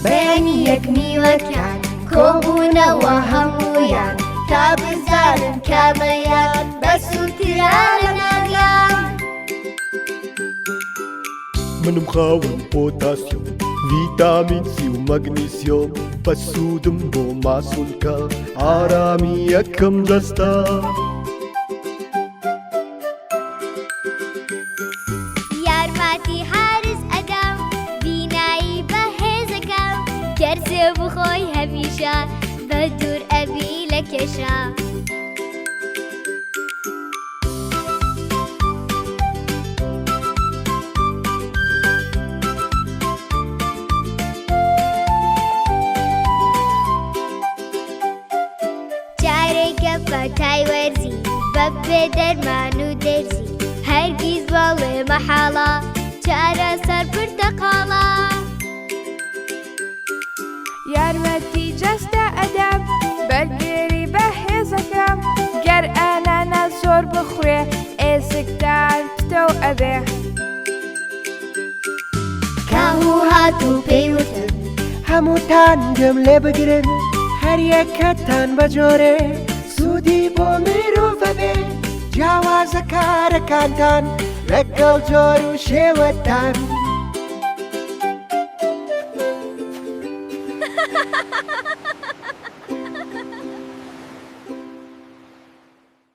بەیانی یەک میوەکان کۆبوونەوە هەموویان تا بزانن کامەیان بەسووترا لە ناگیان. منم خاوەن پۆتاسیۆم ڤیتامین سی و مەگنیسیۆم بەسوودم بۆ ماسوولکە ئارامی یەکەم دەستە. یارماتی هارز ئەدەم بینایی بەهێزەکەم گەرزێ بخۆی هەمیشە بە دوور ئەبی لە کێشە. جارێکە پەتای وەرزی بەبێ دەرمان و دەرزی هەرگیز بەڵێ مەحاڵە چارە سەر پرتەقاڵە. یارمەتی جەستە ئەدەم بەرگێری بەهێزەکەم گەر ئەنانە زۆر بخوێ ئێزکدار پتە و ئەبێ. کاهوو هات و پێیوتم هەمووتان گوێم لێ بگرن هەر یەکەتان بەجۆرێ سوودی بۆ مرۆڤە بێ جیاوازە کارەکانتان لەگەڵ جۆر و شێوەتان.